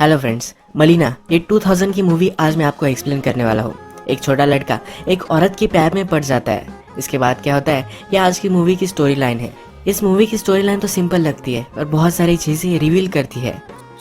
Hello friends, मलीना ये 2000 की movie आज मैं आपको एक्सप्लेन करने वाला हूँ। एक छोटा लड़का एक औरत के प्यार में पड़ जाता है। इसके बाद क्या होता है, ये आज की मूवी की स्टोरी लाइन है। इस मूवी की स्टोरी लाइन तो सिंपल लगती है और बहुत सारी चीजें रिवील करती है।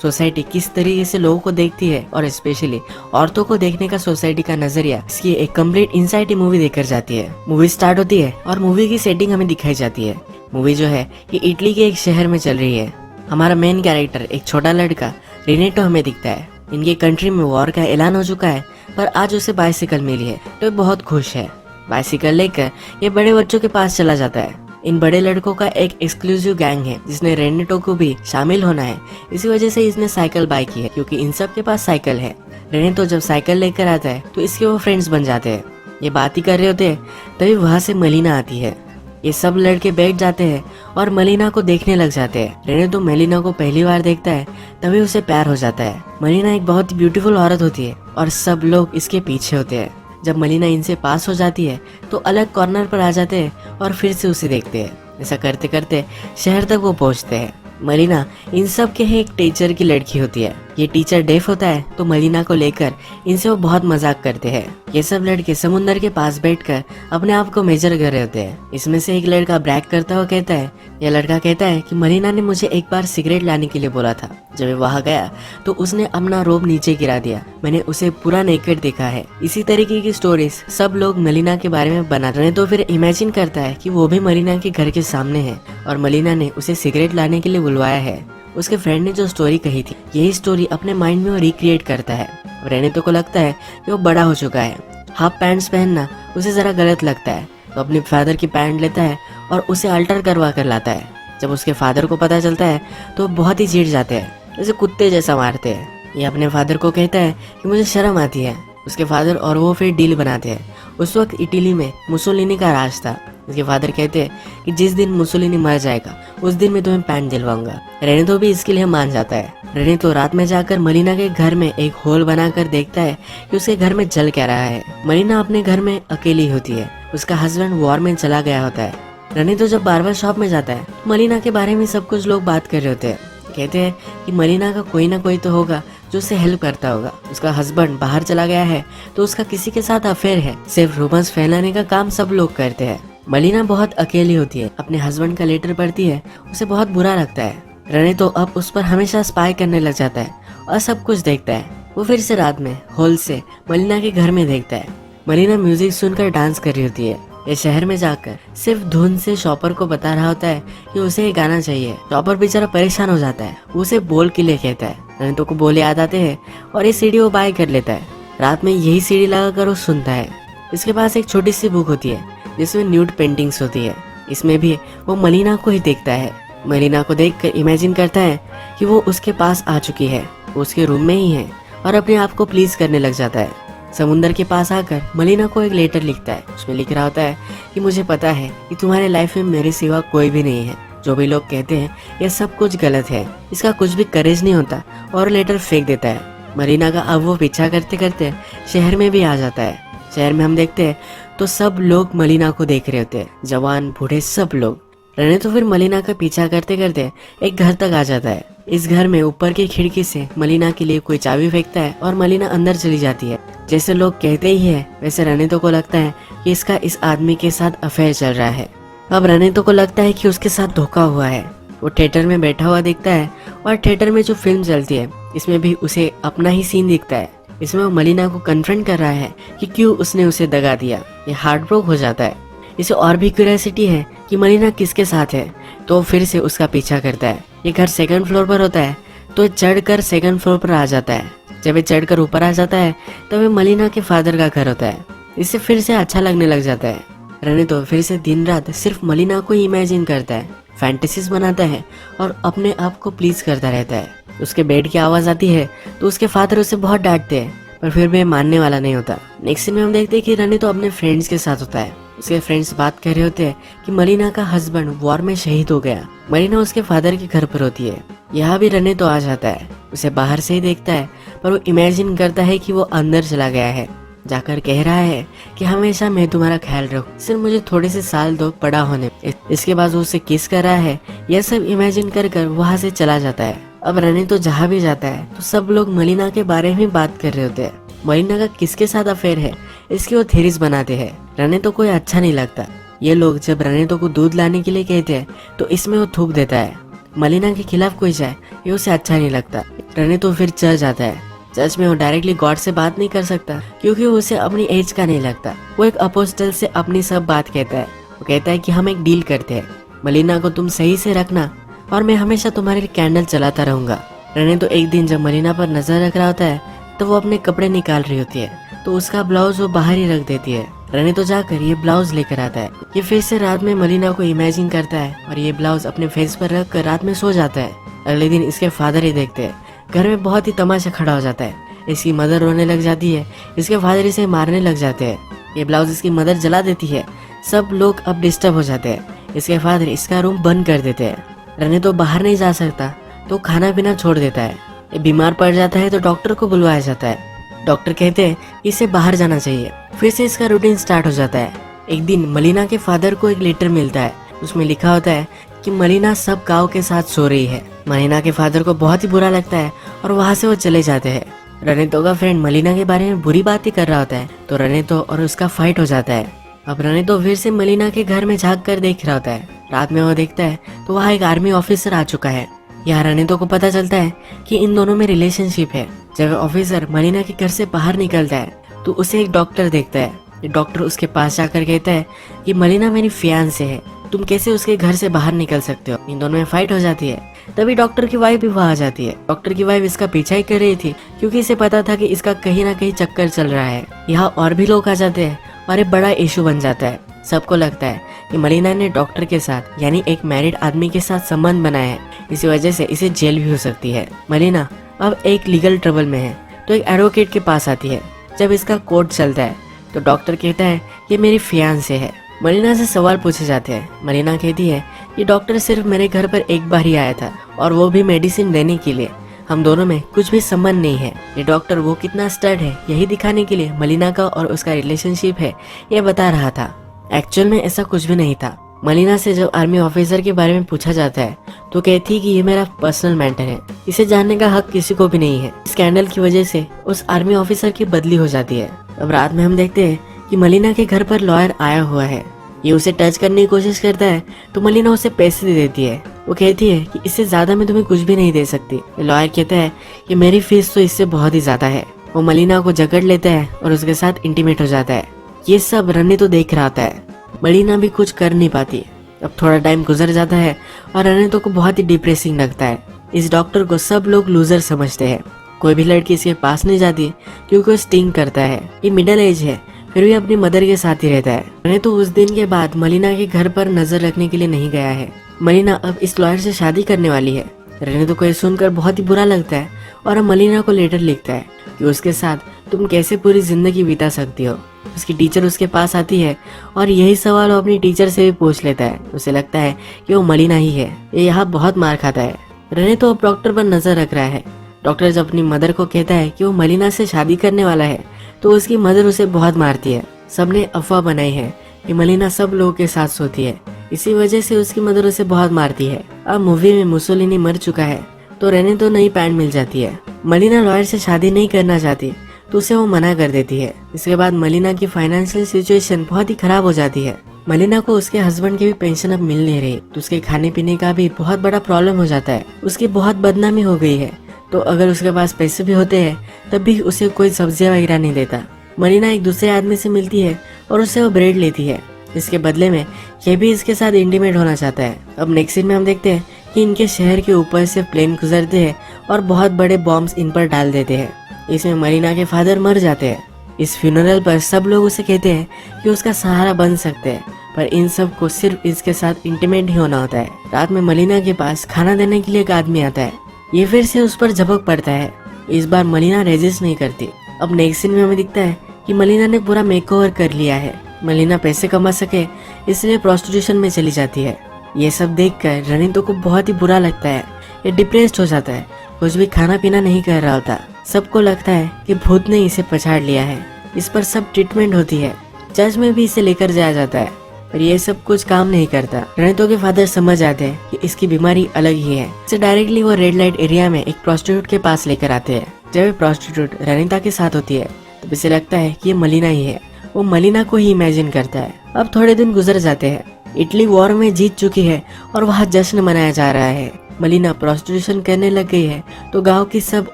सोसाइटी किस तरीके से लोगों को देखती है और स्पेशली औरतों को देखने का सोसाइटी का नजरिया, इसकी एक कंप्लीट इनसाइट मूवी देखकर जाती है। मूवी स्टार्ट होती है और मूवी की सेटिंग हमें दिखाई जाती है। मूवी जो है ये इटली के एक शहर में चल रही है। हमारा मेन कैरेक्टर एक छोटा लड़का रेनेटो हमें दिखता है। इनके कंट्री में वॉर का ऐलान हो चुका है, पर आज उसे बाइसिकल मिली है तो ये बहुत खुश है। बाइसिकल लेकर ये बड़े बच्चों के पास चला जाता है। इन बड़े लड़कों का एक एक्सक्लूसिव गैंग है जिसने रेनेटो को भी शामिल होना है। इसी वजह से इसने साइकिल बाय की है क्योंकि इन सब के पास साइकिल है। रेनेटो जब साइकिल लेकर आता है तो इसके वो फ्रेंड्स बन जाते हैं। ये बात ही कर रहे होते हैं तभी वहाँ से मलीना आती है। ये सब लड़के बैठ जाते हैं और मलीना को देखने लग जाते हैं। रेनेटो मलीना को पहली बार देखता है तभी उसे प्यार हो जाता है। मलीना एक बहुत ही ब्यूटीफुल औरत होती है और सब लोग इसके पीछे होते हैं। जब मलीना इनसे पास हो जाती है तो अलग कॉर्नर पर आ जाते हैं और फिर से उसे देखते हैं। ऐसा करते करते शहर तक वो पहुंचते हैं। मलीना इन सब के एक टीचर की लड़की होती है। ये टीचर डेफ होता है तो मलीना को लेकर इनसे वो बहुत मजाक करते हैं। ये सब लड़के समुंदर के पास बैठकर अपने आप को मेजर कर रहे होते हैं। इसमें से एक लड़का ब्रैग करता हुआ कहता है, यह लड़का कहता है कि मलीना ने मुझे एक बार सिगरेट लाने के लिए बोला था। जब मैं वहाँ गया तो उसने अपना रोब नीचे गिरा दिया। मैंने उसे पूरा नेकेड देखा है। इसी तरीके की स्टोरीज सब लोग मलीना के बारे में बना रहे। तो फिर इमेजिन करता है कि वो भी मलीना के घर के सामने है और मलीना ने उसे सिगरेट लाने के लिए बुलवाया है। उसके फ्रेंड ने जो स्टोरी कही थी यही स्टोरी अपने माइंड में वो रिक्रिएट करता है। रेनेटो को लगता है कि वो बड़ा हो चुका है। हाफ पैंट्स पहनना उसे जरा गलत लगता है तो अपने फादर की पैंट लेता है और उसे अल्टर करवा कर लाता है। जब उसके फादर को पता चलता है तो बहुत ही चिढ़ जाते हैं, जैसे कुत्ते जैसा मारते हैं। ये अपने फादर को कहता है कि मुझे शर्म आती है। उसके फादर और वो फिर डील बनाते हैं। उस वक्त इटली में मुसोलिनी का राज था। उसके फादर कहते हैं कि जिस दिन मुसोलिनी मर जाएगा उस दिन मैं तुम्हें पैंट दिलवाऊंगा। रेनेटो भी इसके लिए मान जाता है। रेनेटो रात में जाकर मलीना के घर में एक होल बनाकर देखता है कि उसके घर में जल क्या रहा है। मलीना अपने घर में अकेली होती है। उसका हस्बैंड वॉर में चला गया होता है। रेनेटो जब बार्बर शॉप में जाता है मलीना के बारे में सब कुछ लोग बात कर रहे होते हैं। कहते हैं कि मलीना का कोई ना कोई तो होगा जो उसे हेल्प करता होगा। उसका हस्बैंड बाहर चला गया है तो उसका किसी के साथ अफेयर है। सिर्फ रूमर्स फैलाने का काम सब लोग करते हैं। मलीना बहुत अकेली होती है। अपने हस्बैंड का लेटर पढ़ती है, उसे बहुत बुरा लगता है। रेनेटो अब उस पर हमेशा स्पाई करने लग जाता है और सब कुछ देखता है। वो फिर से रात में होल से मलीना के घर में देखता है। मलीना म्यूजिक सुनकर डांस कर रही होती है। ये शहर में जाकर सिर्फ धुन से शॉपर को बता रहा होता है कि उसे ये गाना चाहिए। शॉपर बेचारा परेशान हो जाता है। उसे बोल के लिए कहता है। रेनेटो को बोल याद आते हैं और ये सीडी वो बाय कर लेता है। रात में यही सीडी लगाकर वो सुनता है। इसके पास एक छोटी सी बुक होती है जिसमें न्यूड पेंटिंग्स होती है। इसमें भी वो मलीना को ही देखता है। मलीना को देखकर इमेजिन करता है कि वो उसके पास आ चुकी है, वो उसके रूम में ही है और अपने आप को प्लीज करने लग जाता है। समुंदर के पास आकर मलीना को एक लेटर लिखता है। उसमें लिख रहा होता है कि मुझे पता है कि तुम्हारे लाइफ में मेरे सिवा कोई भी नहीं है। जो भी लोग कहते हैं यह सब कुछ गलत है, इसका कुछ भी करेज नहीं होता, और लेटर फेंक देता है। मलीना का अब वो पीछा करते करते शहर में भी आ जाता है। शहर में हम देखते हैं तो सब लोग मलीना को देख रहे होते हैं, जवान बूढ़े सब लोग। रेनेटो फिर मलीना का पीछा करते करते एक घर तक आ जाता है। इस घर में ऊपर की खिड़की से मलीना के लिए कोई चाबी फेंकता है और मलीना अंदर चली जाती है। जैसे लोग कहते ही है वैसे रेनेटो को लगता है कि इसका इस आदमी के साथ अफेयर चल रहा है। अब रेनेटो को लगता है कि उसके साथ धोखा हुआ है। वो थिएटर में बैठा हुआ दिखता है और थिएटर में जो फिल्म चलती है इसमें भी उसे अपना ही सीन दिखता है। इसमें वो मलीना को कन्फ्रंट कर रहा है कि क्यों उसने उसे दगा दिया। ये हार्ट ब्रोक हो जाता है। इसे और भी क्यूरियोसिटी है कि मलीना किसके साथ है तो फिर से उसका पीछा करता है। ये घर सेकंड फ्लोर पर होता है तो चढ़कर सेकंड फ्लोर पर आ जाता है। जब ये चढ़कर ऊपर आ जाता है तब ये मलीना के फादर का घर होता है। इससे फिर से अच्छा लगने लग जाता है। रेनेटो फिर से दिन रात सिर्फ मलीना को ही इमेजिन करता है, फैंटेसीज बनाता है और अपने आप को प्लीज करता रहता है। उसके बेड की आवाज आती है तो उसके फादर उसे बहुत डांटते हैं, पर फिर भी मानने वाला नहीं होता। नेक्स्ट सीन में हम देखते हैं कि रेनेटो अपने फ्रेंड्स के साथ होता है। उसके फ्रेंड्स बात कर रहे होते हैं कि मलीना का हस्बैंड वॉर में शहीद हो गया। मलीना उसके फादर के घर पर होती है। यहाँ भी रेनेटो आ जाता है। उसे बाहर से ही देखता है पर वो इमेजिन करता है कि वो अंदर चला गया है। जाकर कह रहा है कि हमेशा मैं तुम्हारा ख्याल रखूं, सिर्फ मुझे थोड़े से साल दो बड़ा होने। इसके बाद वो उसे किस कर रहा है, यह सब इमेजिन कर वहाँ से चला जाता है। अब रने तो जहाँ भी जाता है तो सब लोग मलिना के बारे में बात कर रहे होते हैं। मलिना का किसके साथ अफेयर है इसकी वो थेरीज बनाते हैं। रने तो कोई अच्छा नहीं लगता। ये लोग जब रने तो को दूध लाने के लिए कहते हैं तो इसमें वो थूक देता है। मलिना के खिलाफ कोई जाए ये उसे अच्छा नहीं लगता। रने तो फिर चर्च जाता है। चर्च में वो डायरेक्टली गॉड से बात नहीं कर सकता क्योंकि वो उसे अपनी एज का नहीं लगता। वो एक अपोस्टल से अपनी सब बात कहता है। वो कहता है कि हम एक डील करते हैं, मलिना को तुम सही से रखना और मैं हमेशा तुम्हारे लिए कैंडल चलाता रहूंगा। रने तो एक दिन जब मलिना पर नजर रख रहा होता है तो वो अपने कपड़े निकाल रही होती है तो उसका ब्लाउज वो बाहर ही रख देती है। रने तो जाकर ये ब्लाउज लेकर आता है। ये फिर से रात में मलिना को इमेजिन करता है और ये ब्लाउज अपने फेस पर रख कर रात में सो जाता है। अगले दिन इसके फादर ही देखते हैं। घर में बहुत ही तमाशा खड़ा हो जाता है। इसकी मदर रोने लग जाती है। इसके फादर इसे मारने लग जाते हैं। ये ब्लाउज इसकी मदर जला देती है। सब लोग अब डिस्टर्ब हो जाते हैं। इसके फादर इसका रूम बंद कर देते हैं। रने तो बाहर नहीं जा सकता तो खाना पीना छोड़ देता है। ये बीमार पड़ जाता है तो डॉक्टर को बुलवाया जाता है। डॉक्टर कहते हैं इसे बाहर जाना चाहिए। फिर से इसका रूटीन स्टार्ट हो जाता है। एक दिन मलिना के फादर को एक लेटर मिलता है। उसमें लिखा होता है कि मलिना सब गाँव के साथ सो रही है। मलिना के फादर को बहुत ही बुरा लगता है और वहाँ से वो चले जाते हैं। रनेतो का फ्रेंड मलिना के बारे में बुरी बातें कर रहा होता है तो रनेतो और उसका फाइट हो जाता है। अब रनेतो फिर से मलिना के घर में झांक कर देख रहा होता है। रात में वो देखता है तो वहाँ एक आर्मी ऑफिसर आ चुका है। यहाँ रनेतो को पता चलता है कि इन दोनों में रिलेशनशिप है। जब ऑफिसर मलिना के घर से बाहर निकलता है तो उसे एक डॉक्टर देखता है। डॉक्टर उसके पास जाकर कहता है कि मलिना मेरी फियांसे है, तुम कैसे उसके घर से बाहर निकल सकते हो। इन दोनों में फाइट हो जाती है। तभी डॉक्टर की वाइफ भी वहाँ आ जाती है। डॉक्टर की वाइफ इसका पीछा ही कर रही थी क्योंकि इसे पता था कि इसका कहीं ना कहीं चक्कर चल रहा है। यहाँ और भी लोग आ जाते हैं और एक बड़ा इशू बन जाता है। सबको लगता है कि मलिना ने डॉक्टर के साथ यानी एक मैरिड आदमी के साथ संबंध बनाया है, इसी वजह से इसे जेल भी हो सकती है। मलिना अब एक लीगल ट्रबल में है तो एक एडवोकेट के पास आती है। जब इसका कोर्ट चलता है तो डॉक्टर कहता है ये मेरी फियांसे है। मलिना से सवाल पूछे जाते हैं। मलिना कहती है कि डॉक्टर सिर्फ मेरे घर पर एक बार ही आया था और वो भी मेडिसिन देने के लिए। हम दोनों में कुछ भी संबंध नहीं है। ये डॉक्टर वो कितना स्टड है यही दिखाने के लिए मलिना का और उसका रिलेशनशिप है ये बता रहा था। एक्चुअल में ऐसा कुछ भी नहीं था। मलिना से जब आर्मी ऑफिसर के बारे में पूछा जाता है तो कहती है कि ये मेरा पर्सनल मैटर है, इसे जानने का हक किसी को भी नहीं है। स्कैंडल की वजह से उस आर्मी ऑफिसर की बदली हो जाती है। अब रात में हम देखते हैं कि मलिना के घर पर लॉयर आया हुआ है। ये उसे टच करने की कोशिश करता है तो मलिना उसे पैसे दे देती है। वो कहती है कि इससे ज्यादा मैं तुम्हें कुछ भी नहीं दे सकती। लॉयर कहता है कि मेरी फीस तो इससे बहुत ही ज्यादा है। वो मलिना को जकड़ लेता है और उसके साथ इंटीमेट हो जाता है। ये सब रन्नी तो देख रहा होता है। मलिना भी कुछ कर नहीं पाती। अब थोड़ा टाइम गुजर जाता है और रनेतो को बहुत ही डिप्रेसिंग लगता है। इस डॉक्टर को सब लोग लूजर समझते हैं। कोई भी लड़की इसके पास नहीं जाती क्योंकि वो स्टिंग करता है। ये मिडिल एज है फिर भी अपनी मदर के साथ ही रहता है। रनेतो उस दिन के बाद मलिना के घर पर नजर रखने के लिए नहीं गया है। मलिना अब इस लॉयर से शादी करने वाली है। रनेतो को ये सुनकर बहुत ही बुरा लगता है और अब मलिना को लेटर लिखता है कि उसके साथ तुम कैसे पूरी जिंदगी बिता सकती हो। उसकी टीचर उसके पास आती है और यही सवाल वो अपनी टीचर से भी पूछ लेता है। उसे लगता है कि वो मलिना ही है। ये यहाँ बहुत मार खाता है। रनेतो अब डॉक्टर पर नजर रख रहा है। डॉक्टर जब अपनी मदर को कहता है कि वो मलिना से शादी करने वाला है तो उसकी मदर उसे बहुत मारती है। सबने अफवाह बनाई है कि मलिना सब लोगों के साथ सोती है, इसी वजह से उसकी मदर उसे बहुत मारती है। अब मूवी में मुसोलिनी मर चुका है तो रनेतो नई पैंट मिल जाती है। मलिना लॉयर से शादी नहीं करना चाहती तो उसे वो मना कर देती है। इसके बाद मलिना की फाइनेंशियल सिचुएशन बहुत ही खराब हो जाती है। मलिना को उसके हस्बैंड की भी पेंशन अब मिल नहीं रही तो उसके खाने पीने का भी बहुत बड़ा प्रॉब्लम हो जाता है। उसकी बहुत बदनामी हो गई है तो अगर उसके पास पैसे भी होते हैं तब भी उसे कोई सब्जियां वगैरह नहीं देता। मलिना एक दूसरे आदमी से मिलती है और उससे वो ब्रेड लेती है। इसके बदले में ये भी इसके साथ इंटीमेट होना चाहता है। अब नेक्स्ट सीन में हम देखते हैं कि इनके शहर के ऊपर से प्लेन गुजरते हैं और बहुत बड़े बॉम्ब्स इन पर डाल देते हैं। इसमें मलिना के फादर मर जाते हैं। इस फ्यूनरल पर सब लोग उसे कहते हैं कि उसका सहारा बन सकते हैं पर इन सब को सिर्फ इसके साथ इंटीमेट ही होना होता है। रात में मलिना के पास खाना देने के लिए एक आदमी आता है। ये फिर से उस पर झपक पड़ता है। इस बार मलिना रेजिस्ट नहीं करती। अब नेक्स्ट सीन में हमें दिखता है कि मलिना ने पूरा मेकओवर कर लिया है। मलिना पैसे कमा सके इसलिए प्रोस्टिट्यूशन में चली जाती है। ये सब देखकर रनितो को बहुत ही बुरा लगता है। ये डिप्रेस्ड हो जाता है, कुछ भी खाना पीना नहीं कर रहा होता। सबको लगता है कि भूत ने इसे पछाड़ लिया है। इस पर सब ट्रीटमेंट होती है। चर्च में भी इसे लेकर जाया जाता है। पर ये सब कुछ काम नहीं करता। रणितो के फादर समझ आते हैं कि इसकी बीमारी अलग ही है। इसे डायरेक्टली वो रेड लाइट एरिया में एक प्रोस्टिट्यूट के पास लेकर आते हैं। जब ये प्रोस्टिट्यूट रणिता के साथ होती है तो इसे लगता है कि ये मलिना ही है। वो मलिना को ही इमेजिन करता है। अब थोड़े दिन गुजर जाते हैं। इटली वॉर में जीत चुकी है और वहाँ जश्न मनाया जा रहा है। मलिना प्रोस्टिट्यूशन करने लग गई है तो गांव की सब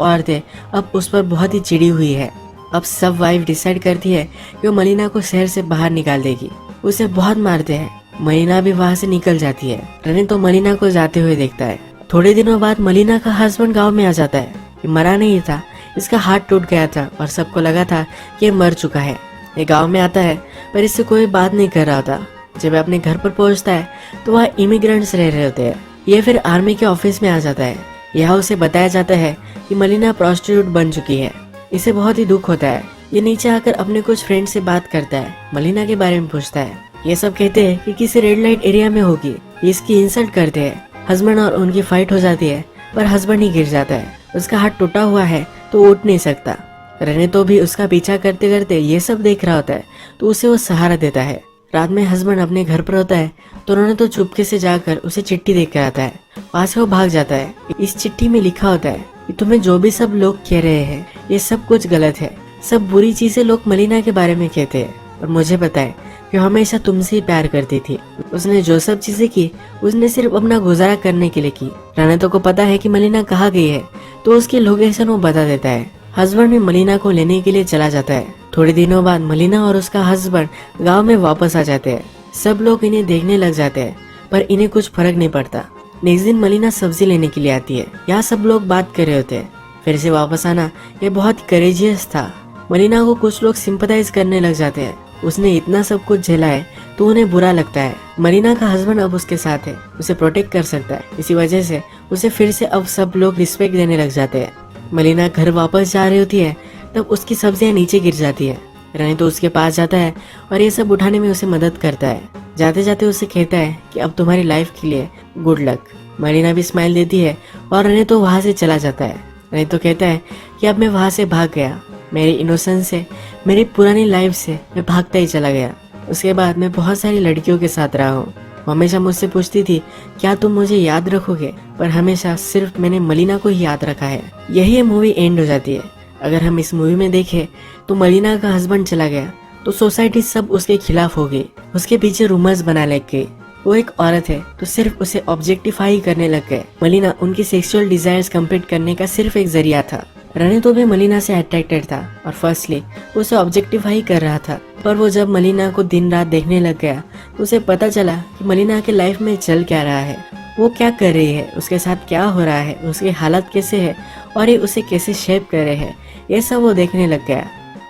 औरतें अब उस पर बहुत ही चिड़ी हुई है। अब सब वाइफ डिसाइड करती है कि वो मलिना को शहर से बाहर निकाल देगी। उसे बहुत मारते हैं। मलिना भी वहाँ से निकल जाती है। रनित तो मलिना को जाते हुए देखता है। थोड़े दिनों बाद मलिना का हस्बैंड गाँव में आ जाता है। ये मरा नहीं था, इसका हाथ टूट गया था और सबको लगा था कि ये मर चुका है। ये गाँव में आता है पर इससे कोई बात नहीं कर रहा था। जब अपने घर पर पहुंचता है तो वहाँ इमिग्रेंट्स रह रहे होते हैं। ये फिर आर्मी के ऑफिस में आ जाता है। यहाँ उसे बताया जाता है कि मलिना प्रोस्टिट्यूट बन चुकी है। इसे बहुत ही दुख होता है। ये नीचे आकर अपने कुछ फ्रेंड से बात करता है, मलिना के बारे में पूछता है। ये सब कहते हैं कि किसी रेड लाइट एरिया में होगी। ये इसकी इंसल्ट करते हैं। हस्बैंड और उनकी फाइट हो जाती है पर हस्बैंड ही गिर जाता है। उसका हाथ टूटा हुआ है तो उठ नहीं सकता। रहने तो भी उसका पीछा करते करते ये सब देख रहा होता है तो उसे वो सहारा देता है। रात में हस्बैंड अपने घर पर होता है तो उन्होंने तो चुपके से जाकर उसे चिट्ठी देख कर आता है। वहाँ से वो भाग जाता है। इस चिट्ठी में लिखा होता है कि तुम्हें जो भी सब लोग कह रहे हैं ये सब कुछ गलत है। सब बुरी चीजें लोग मलिना के बारे में कहते हैं और मुझे पता है कि हमेशा तुमसे ही प्यार करती थी। उसने जो सब चीजें की उसने सिर्फ अपना गुजारा करने के लिए की। रानेतो को पता है कि मलिना कहाँ गई है तो उसकी लोकेशन वो बता देता है। हस्बैंड भी मलिना को लेने के लिए चला जाता है। थोड़े दिनों बाद मलिना और उसका हस्बैंड गांव में वापस आ जाते हैं। सब लोग इन्हें देखने लग जाते हैं पर इन्हें कुछ फर्क नहीं पड़ता। नेक्स्ट दिन मलिना सब्जी लेने के लिए आती है। यहाँ सब लोग बात कर रहे होते हैं। फिर से वापस आना ये बहुत करेजियस था। मलिना को कुछ लोग सिंपथाइज करने लग जाते हैं। उसने इतना सब कुछ झेला है तो उन्हें बुरा लगता है। मलिना का हस्बैंड अब उसके साथ है, उसे प्रोटेक्ट कर सकता है। इसी वजह से उसे फिर से अब सब लोग रिस्पेक्ट देने लग जाते हैं। मलिना घर वापस जा रही होती है तब उसकी सब्जियां नीचे गिर जाती है। रनी तो उसके पास जाता है और ये सब उठाने में उसे मदद करता है। जाते जाते उसे कहता है कि अब तुम्हारी लाइफ के लिए गुड लक। मलिना भी स्माइल देती है और रनी तो वहाँ से चला जाता है। रनी तो कहता है कि अब मैं वहाँ से भाग गया। मेरी इनोसेंस से, मेरी पुरानी लाइफ से मैं भागता ही चला गया। उसके बाद मैं बहुत सारी लड़कियों के साथ रहा हूँ। हमेशा मुझसे पूछती थी क्या तुम मुझे याद रखोगे, पर हमेशा सिर्फ मैंने मलिना को ही याद रखा है। यही ये मूवी एंड हो जाती है। अगर हम इस मूवी में देखें तो मलिना का हस्बैंड चला गया तो सोसाइटी सब उसके खिलाफ हो गई। उसके पीछे रूमर्स बना लग गई। वो एक औरत है तो सिर्फ उसे ऑब्जेक्टिफाई करने लग गए। मलिना उनकी सेक्सुअल डिजायर्स कंप्लीट करने का सिर्फ एक जरिया था। रनी तो भी मलिना से अट्रैक्टेड था और फर्स्टली उसे ऑब्जेक्टिफाई कर रहा था। पर वो जब मलिना को दिन रात देखने लग गया तो उसे पता चला कि मलिना के लाइफ में चल क्या रहा है, वो क्या कर रही है, उसके साथ क्या हो रहा है, उसकी हालत कैसे है और ये उसे कैसे शेप कर रहे हैं। ये सब वो देखने लग गया।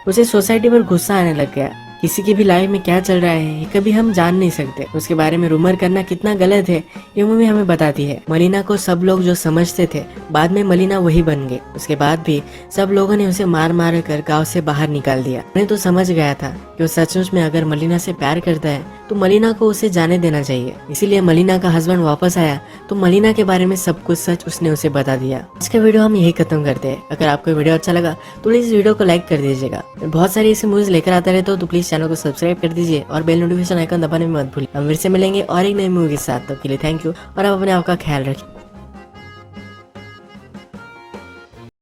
उसे सोसाइटी पर गुस्सा आने लग गया। किसी की भी लाइफ में क्या चल रहा है ये कभी हम जान नहीं सकते। उसके बारे में रूमर करना कितना गलत है ये मूवी हमें बताती है। मलिना को सब लोग जो समझते थे बाद में मलिना वही बन गए। उसके बाद भी सब लोगों ने उसे मार मार कर गांव से बाहर निकाल दिया। मैं तो समझ गया था कि वो सचमुच में अगर मलिना से प्यार करता है तो मलिना को उसे जाने देना चाहिए। इसीलिए मलिना का हस्बैंड वापस आया तो मलिना के बारे में सब कुछ सच उसने उसे बता दिया। आज का वीडियो हम यही खत्म करते हैं। अगर आपको वीडियो अच्छा लगा तो प्लीज वीडियो को लाइक कर दीजिएगा। बहुत सारी ऐसी मूवीज लेकर आता रहता हूं तो प्लीज चैनल को सब्सक्राइब कर दीजिए और बेल नोटिफिकेशन आइकन दबाने में मत भूलिए। हम फिर से मिलेंगे और एक नई मूवी के साथ। तब के लिए थैंक यू और आप अपने आप का ख्याल रखिए।